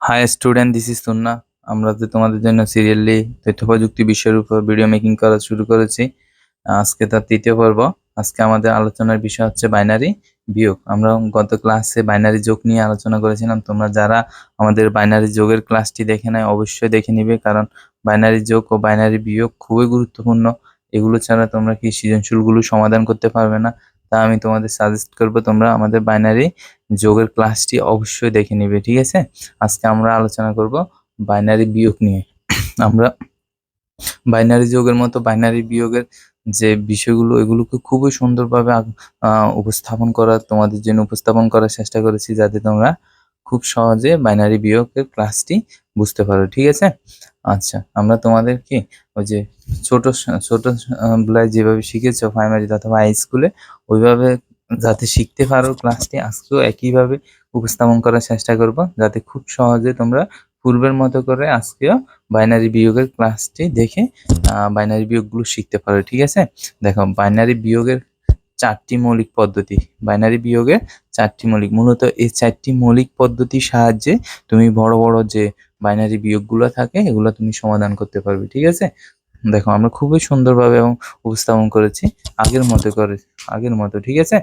High student, this is Tunna. আমরা তো তোমাদের জন্য সিরিয়ালি তথ্য প্রযুক্তি বিষয়ের উপর ভিডিও মেকিং করা শুরু করেছি। আজকে তার তৃতীয় পর্ব। আজকে আমাদের আলোচনার বিষয় হচ্ছে বাইনারি বিয়োগ। আমরা গত ক্লাসে বাইনারি যোগ নিয়ে আলোচনা করেছিলাম। তোমরা যারা আমাদের বাইনারি যোগের ক্লাসটি দেখে নাই অবশ্যই দেখে নিবে, কারণ বাইনারি যোগ ও বাইনারি বিয়োগ খুবই গুরুত্বপূর্ণ। এগুলো ছাড়া তোমরা কি সৃজনশীলগুলো সমাধান করতে পারবে না। তা আমি তোমাদের সাজেস্ট করবো তোমরা আমাদের বাইনারি যোগের ক্লাসটি অবশ্যই দেখে নিবে, ঠিক আছে? আজকে আমরা আলোচনা করব বাইনারি বিয়োগ নিয়ে। আমরা বাইনারি যোগের মতো বাইনারি বিয়োগের যে বিষয়গুলো এগুলোকে খুবই সুন্দরভাবে তোমাদের জন্য উপস্থাপন করার চেষ্টা করেছি, যাতে তোমরা খুব সহজে বাইনারি বিয়োগের ক্লাসটি বুঝতে পারো, ঠিক আছে? আচ্ছা, আমরা তোমাদেরকে ওই যে ছোট ছোট বেলায় যেভাবে শিখেছো প্রাইমারি অথবা হাই স্কুলে, ওইভাবে যাতে শিখতে পারো ক্লাসটি আজকেও একইভাবে উপস্থাপন করার চেষ্টা করব, যাতে খুব সহজে তোমরা পূর্বের মতো করে আজকেও বাইনারি বিয়োগের ক্লাসটি দেখে বাইনারি বিয়োগগুলো শিখতে পারো, ঠিক আছে? দেখো, বাইনারি বিয়োগের চারটি মৌলিক পদ্ধতি। বাইনারি বিয়োগের চারটি মৌলিক, মূলত এই চারটি মৌলিক পদ্ধতির সাহায্যে তুমি বড় বড় যে বাইনারি বিয়োগগুলো থাকে এগুলো তুমি সমাধান করতে পারবে, ঠিক আছে? দেখো, আমরা খুবই সুন্দরভাবে এবং উপস্থাপন করেছি আগের মতো, ঠিক আছে?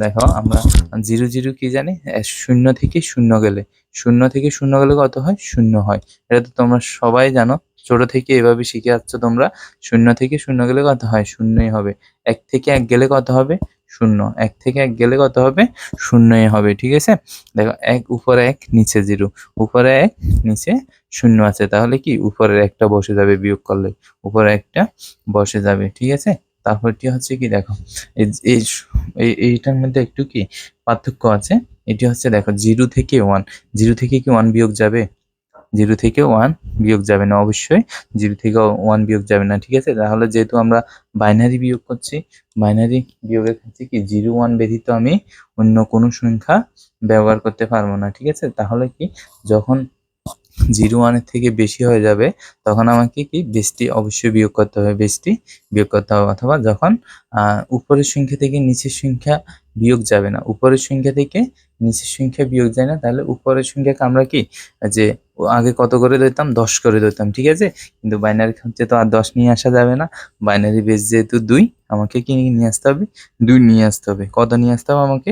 দেখো, আমরা 0 0 কি জানি? শূন্য থেকে শূন্য গেলে কত হয়? শূন্য হয়। এটা তো তোমরা সবাই জানো, ছোট থেকে এভাবে শিখে আসছ তোমরা। শূন্য থেকে শূন্য গেলে কত হয়? শূন্যই হবে। 1 থেকে 1 গেলে কত হবে? শূন্য। 1 থেকে 1 গেলে কত হবে? শূন্যই হবে, ঠিক আছে? দেখো, 1 উপরে 1 নিচে 0, উপরে 1 নিচে শূন্য আছে, তাহলে কি উপরের একটা বসে যাবে বিয়োগ করলে, উপরে একটা বসে যাবে, ঠিক আছে? তারপরটি হচ্ছে কি, দেখো, এইটার মধ্যে একটু কি পার্থক্য আছে। এটি হচ্ছে, দেখো, 0 থেকে 1, 0 থেকে কি 1 বিয়োগ যাবে? 0 থেকে 1 বিয়োগ যাবে না, অবশ্যই 0 থেকে 1 বিয়োগ যাবে না, ঠিক আছে? তাহলে যেহেতু আমরা বাইনারি বিয়োগ করছি, বাইনারি বিয়োগের ক্ষেত্রে কি 0 1 ব্যতীত আমি অন্য কোনো সংখ্যা ব্যবহার করতে পারবো না, ঠিক আছে? তাহলে কি, যখন 0 1 এর থেকে বেশি হয়ে যাবে তখন আমাকে কি বেশটি অবশ্যই বিয়োগ করতে হবে, অথবা যখন উপরের সংখ্যা থেকে নিচের সংখ্যা বিয়োগ যাবে না, উপরের সংখ্যা থেকে নিচের সংখ্যা বিয়োগ যায় না, তাহলে উপরের সংখ্যাকে আমরা কি যে আগে কত করে দিতাম? 10 করে দিতাম, ঠিক আছে? কিন্তু বাইনারি ক্ষেত্রে তো আর 10 নিয়ে আসা যাবে না। বাইনারি বেস যেহেতু 2, আমাকে কি নিয়ে আসতে হবে? 2 নিয়ে আসতে হবে। কত নিয়ে আসতে হবে আমাকে?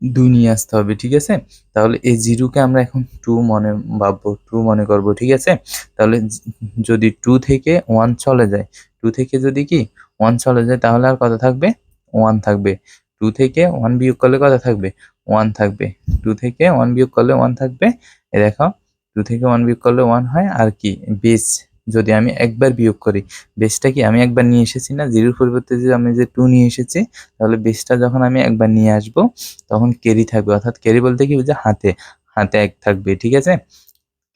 2 নিয়ে আসতে হবে, ঠিক আছে? তাহলে এই 0 কে আমরা এখন 2 ভাববো, 2 মনে করব, ঠিক আছে? তাহলে যদি 2 থেকে 1 চলে যায়, 2 থেকে যদি কি 1 চলে যায়, তাহলে আর কত থাকবে? 1 থাকবে। 2 থেকে 1 বিয়োগ করলে কত থাকবে? 1 থাকবে। 2 থেকে 1 বিয়োগ করলে 1 থাকবে। এই দেখো, 2 থেকে 1 বিয়োগ করলে 1 হয়। আর কি বেস যদি আমি একবার বিয়োগ করি, বেসটা কি আমি একবার নিয়ে এসেছি না? 0 এর পরিবর্তে যে আমি যে 2 নিয়ে এসেছি, তাহলে বেসটা যখন আমি একবার নিয়ে আসবো তখন ক্যারি থাকবে, অর্থাৎ ক্যারি বলতে কি, যে হাতে হাতে 1 থাকবে, ঠিক আছে?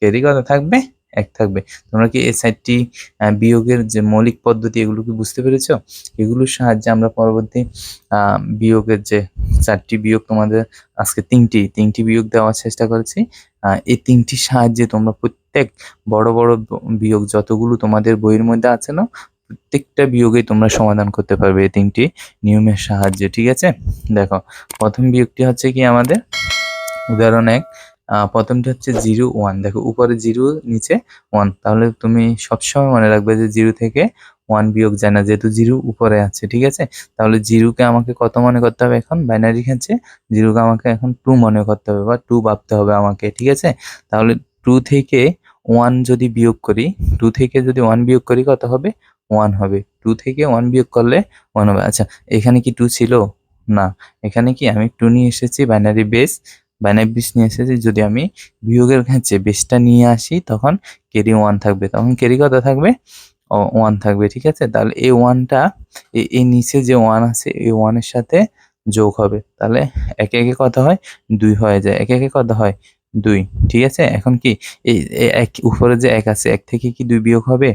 ক্যারি কত থাকবে? 1 থাকবে। তোমরা কি এই 4টি বিয়োগের যে মৌলিক পদ্ধতি এগুলো কি বুঝতে পেরেছো? এগুলোর সাহায্যে আমরা পরবর্তী বিয়োগের যে 4টি বিয়োগ, তোমাদের আজকে 3টি বিয়োগ দেওয়ার চেষ্টা করেছি। এই 3টির সাহায্যে তোমরা প্রত্যেক বড় বড় বিয়োগ যতগুলো তোমাদের বইয়ের মধ্যে আছে না, প্রত্যেকটা বিয়োগই তোমরা সমাধান করতে পারবে এই 3টি নিয়মের সাহায্যে, ঠিক আছে? দেখো, প্রথম বিয়োগটি হচ্ছে কি আমাদের, উদাহরণ 1, প্রথমটি হচ্ছে 0 1। দেখো, উপরে 0, নিচে 1, তাহলে তুমি সবসময় মনে রাখবে যে 0 থেকে 1 বিয়োগ যায় না, যেহেতু 0 উপরে আছে, ঠিক আছে? তাহলে 0 কে আমাকে কত মনে করতে হবে এখন? বাইনারি ক্ষেত্রে 0 কে আমাকে এখন 2 মনে করতে হবে, বা 2 ভাবতে হবে আমাকে, ঠিক আছে? তাহলে 2 থেকে 1 যদি বিয়োগ করি, 2 থেকে যদি 1 বিয়োগ করি কত হবে? 1 হবে। 2 থেকে 1 বিয়োগ করলে 1 হবে। আচ্ছা, এখানে কি 2 ছিল? না, এখানে কি আমি 2 নিয়ে এসেছি, বাইনারি বেস নিয়ে এসেছি। যদি আমি বিয়োগের ক্ষেত্রে বেসটা নিয়ে আসি তখন ক্যারি 1 থাকবে, তখন ক্যারি কত থাকবে? 1 থাকবে, ঠিক আছে? তাহলে এই 1টা এই নিচে যে 1 আছে এই 1 এর সাথে যোগ হবে, তাহলে একে একে কত হয়? 2 হয়ে যায়। একে একে কত হয়? 2, ঠিক আছে? এখন কি এই এক উপরে যে 1 আছে, 1 থেকে কি 2 বিয়োগ হবে?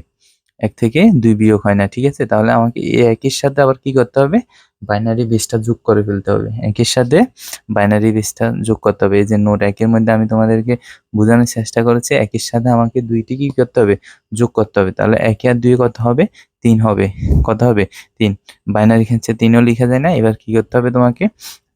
1 থেকে 2 বিয়োগ হয় না, ঠিক আছে? তাহলে আমাকে এই 1 এর সাথে আবার কি করতে হবে? বাইনারি বেসটা যোগ করে ফেলতে হবে। 1 এর সাথে বাইনারি বেসটা যোগ করতে হবে। এই যে নোট 1 এর মধ্যে আমি তোমাদেরকে বোঝানোর চেষ্টা করেছি, 1 এর সাথে আমাকে 2টি কি করতে হবে? যোগ করতে হবে। তাহলে 1 আর 2 কত হবে? 3 হবে। কত হবে? 3। বাইনারি ক্ষেত্রে 3 ও লিখা যায় না। এবার কি করতে হবে তোমাকে?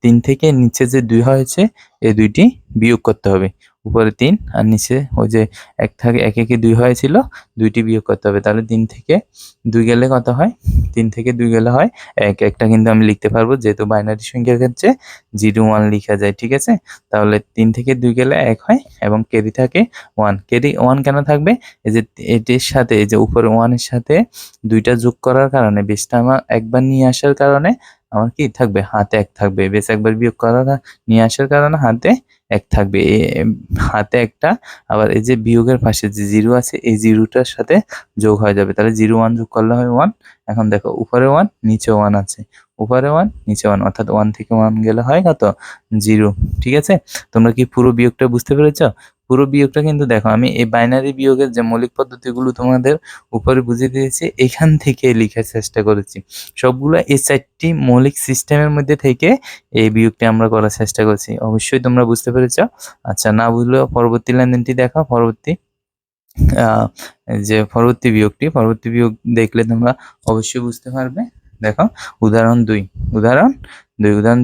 3 থেকে নিচে যে 2 হয়েছে এই 2টি বিয়োগ করতে হবে। উপরে 3 আর নিচে ওই যে 1 থাকে, 1 একে 2 হয়েছিল, 2টি বিয়োগ করতে হবে। তাহলে 3 থেকে 2 গেলে কত হয়? 3 থেকে 2 গেলে হয় 1। একটা কিন্তু আমি লিখতে পারবো, যেহেতু বাইনারি সংখ্যার ক্ষেত্রে 0 1 লিখা যায়, ঠিক আছে? তাহলে 3 থেকে 2 গেলে 1 হয় এবং ক্যারি থাকে 1। ক্যারি 1 কেন থাকবে? এই যে এটির সাথে, এই যে উপরে 1 এর সাথে 2টা যোগ করার কারণে, বেসটা আমার একবার নিয়ে আসার কারণে আমার কি থাকবে? হাতে 1 থাকবে। বেস একবার বিয়োগ করার নিয়ে আসার কারণে হাতে 1 থাকবে। হাতে একটা, আবার এই যে বিয়োগের পাশে যে 0 আছে, এই 0টার সাথে যোগ হয়ে যাবে। তাহলে 0 1 যোগ করলে হয় 1। এখন দেখো উপরে 1 নিচে 1 আছে, উপরে 1 নিচে 1, অর্থাৎ 1 থেকে 1 গেলে হয় কত? 0। ঠিক আছে? তোমরা কি পুরো বিয়োগটা বুঝতে পেরেছো? পুরো বিয়োগটা কিন্তু দেখো, আমি এই বাইনারি বিয়োগের যে মৌলিক পদ্ধতিগুলো তোমাদের উপরে বুঝিয়ে দিয়েছি, এখান থেকে লেখার চেষ্টা করেছি। সবগুলো এই 4টি মৌলিক সিস্টেমের মধ্যে থেকে এই বিয়োগটি আমরা করার চেষ্টা করছি। অবশ্যই তোমরা বুঝতে পেরেছ। আচ্ছা, না বুঝলেও পরবর্তী লেনদেনটি দেখো। পরবর্তী বিয়োগ দেখলে তোমরা অবশ্যই বুঝতে পারবে। দেখো উদাহরণ 2, উদাহরণ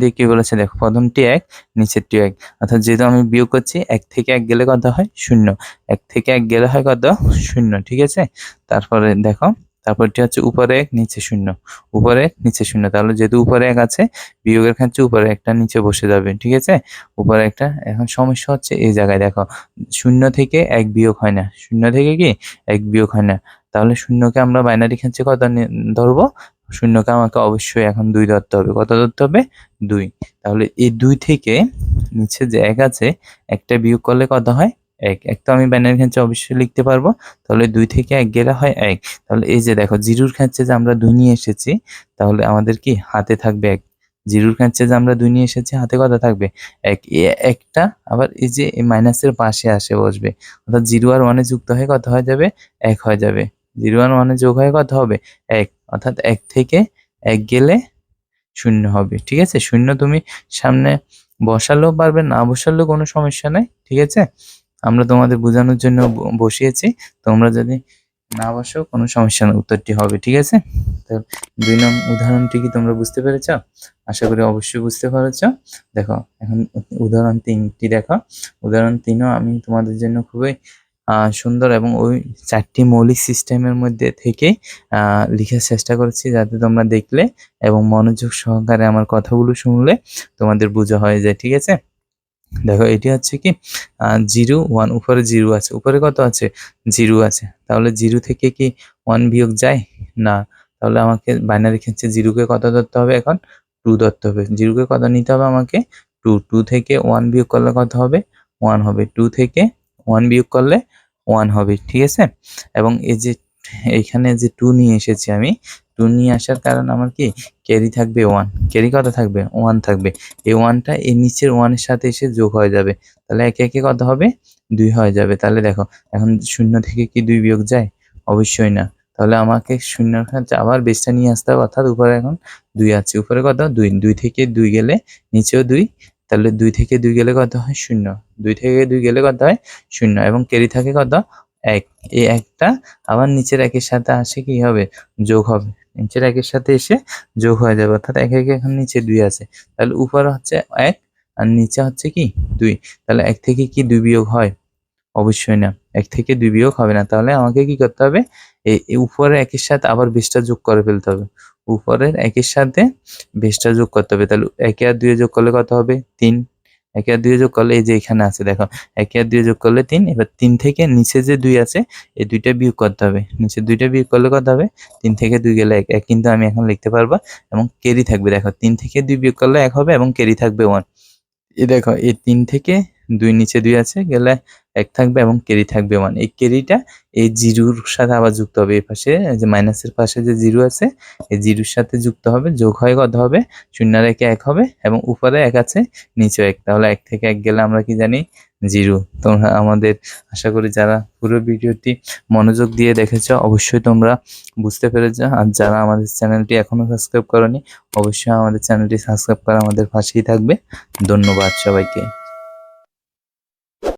দিয়ে কি বলেছে দেখো, প্রথমটি 1, নিচেরটি 1। অর্থাৎ যেহেতু আমি বিয়োগ করছি, 1 থেকে 1 গেলে কত হয়? 0। 1 থেকে 1 গেলে হয় কত? 0। ঠিক আছে? তারপরে দেখো, তারপরটি হচ্ছে উপরে 1 নিচে 0, উপরে 1 নিচে 0। তাহলে যেহেতু উপরে 1 আছে, বিয়োগের ক্ষেত্রে উপরে একটা নিচে বসে যাবে। ঠিক আছে? উপরে একটা। এখন সমস্যা হচ্ছে এই জায়গায় দেখো, 0 থেকে 1 বিয়োগ হয় না। 0 থেকে কি 1 বিয়োগ হয় না। তাহলে 0কে আমরা বাইনারি ক্ষেত্রে কত ধরবো? 0কে আমাকে অবশ্যই এখন 2 ধরতে হবে। কত ধরতে হবে? 2। তাহলে এই 2 থেকে নিচে যে 1 আছে, একটা বিয়োগ করলে কত হয়? 1। 1 তো আমি বাইনারি ক্ষেত্রে অবশ্যই লিখতে পারবো। তাহলে 2 থেকে 1 গেলে হয় 1। তাহলে এই যে দেখো, 0-র ক্ষেত্রে যে আমরা 2 নিয়ে এসেছি, তাহলে আমাদের কি হাতে থাকবে 1। 0-র ক্ষেত্রে যে আমরা 2 নিয়ে এসেছি, হাতে কত থাকবে? 1। এই 1টা আবার এই যে মাইনাসের পাশে আসে বসবে, অর্থাৎ 0 আর 1 যুক্ত হয়ে কত হয়ে যাবে? 1 হয়ে যাবে। 0 আর 1 যোগ হয়ে কত হবে? 1। অর্থাৎ 1 থেকে 1 গেলে 0 হবে। ঠিক আছে? 0 তুমি সামনে বসালেও পারবে, না বসালেও কোনো সমস্যা নাই। ঠিক আছে? আমরা তোমাদের বোঝানোর জন্য বসিয়েছি। তোমরা যদি না বসাও কোনো সমস্যা নেই, উত্তরটি হবে। ঠিক আছে? তো 2 নং উদাহরণটি কি তোমরা বুঝতে পেরেছ? আশা করি অবশ্যই বুঝতে পেরেছ। দেখো এখন উদাহরণ 3টি দেখো। উদাহরণ 3ও আমি তোমাদের জন্য খুবই সুন্দর এবং ওই 4টি মৌলিক সিস্টেমের মধ্যে থেকে লিখার চেষ্টা করেছি, যাতে তোমরা দেখলে এবং মনোযোগ সহকারে আমার কথাগুলো শুনলে তোমাদের বোঝা হয়ে যায়। ঠিক আছে? দেখো এটি হচ্ছে কি 0 1, উপরে 0 আছে, উপরে কত আছে? 0 আছে। তাহলে 0 থেকে কি 1 বিয়োগ যায়? না। তাহলে আমাকে বাইনারি ক্ষেত্রে 0কে কত ধরতে হবে? এখন 2 ধরতে হবে। 0কে কত নিতে হবে আমাকে? 2। 2 থেকে 1 বিয়োগ করলে কত হবে? 1 হবে। 2 থেকে 1 বিয়োগ করলে 1 হবে। ঠিক আছে? এবং এই যে এইখানে যে 2 নিয়ে এসেছি আমি, 2 নিয়ে আসার কারণ আমার কি ক্যারি থাকবে 1। ক্যারি কত থাকবে? 1 থাকবে। এই 1টা এই নিচের 1 এর সাথে এসে যোগ হয়ে যাবে। তাহলে একে একে কত হবে? 2 হয়ে যাবে। তাহলে দেখো, এখন 0 থেকে কি 2 বিয়োগ যায়? অবশ্যই না। তাহলে আমাকে 0-র ক্ষেত্রে আবার বেসটা নিয়ে আসতে হবে, অর্থাৎ উপরে এখন 2 আছে। উপরে কত? 2। 2 থেকে 2 গেলে নিচেও 2। তাহলে 2 থেকে 2 গেলে কত হয়? 0। 2 থেকে 2 গেলে কত হয়? 0। এবং ক্যারি থাকে কত? 1। এই 1টা আবার নিচের 1-এর সাথে আসে কি হবে? যোগ হবে। নিচের 1-এর সাথে এসে যোগ হয়ে যাবে, অর্থাৎ একে একে এখন নিচে 2 আছে। তাহলে উপরে হচ্ছে 1 আর নিচে হচ্ছে কি 2। তাহলে 1 থেকে কি 2 বিয়োগ হয়? অবশ্যই না। 1 থেকে 2 বিয়োগ হবে না। তাহলে আমাকে কি করতে হবে? এই উপরের 1-এর সাথে আবার বেসটা যোগ করে ফেলতে হবে। উপরের 1-এর সাথে বেসটা যোগ করতে হবে। তাহলে 1 আর 2 যোগ করলে কত হবে? 3। 1 আর 2 যোগ করলে এই যে এখানে আছে দেখো, 1 আর 2 যোগ করলে 3। এবার 3 থেকে নিচে যে 2 আছে, এই 2টা বিয়োগ করতে হবে। নিচে 2টা বিয়োগ করলে কত হবে? 3 থেকে 2 গেলে 1। 1 কিন্তু আমি এখন লিখতে পারবো এবং ক্যারি থাকবে। দেখো 3 থেকে 2 বিয়োগ করলে 1 হবে এবং ক্যারি থাকবে 1। এই দেখো, এই 3 থেকে 2 নিচে 2 আছে, গেলে 1 থাকবে এবং ক্যারি থাকবে 1। এই ক্যারিটা এই 0-র সাথে আবার যুক্ত হবে। এই পাশে যে মাইনাসের পাশে যে 0 আছে, এই 0-র সাথে যুক্ত হবে, যোগ হয়ে কত হবে? 0 আর 1 1 হবে এবং উপরে 1 আছে, নিচেও 1। তাহলে 1 থেকে 1 গেলে আমরা কি জানি? 0। তোমরা আমাদের, আশা করি যারা পুরো ভিডিওটি মনোযোগ দিয়ে দেখেছো, অবশ্যই তোমরা বুঝতে পেরেছো। আর যারা আমাদের চ্যানেলটি এখনো সাবস্ক্রাইব করোনি, অবশ্যই আমাদের চ্যানেলটি সাবস্ক্রাইব করে আমাদের পাশেই থাকবে। ধন্যবাদ সবাইকে।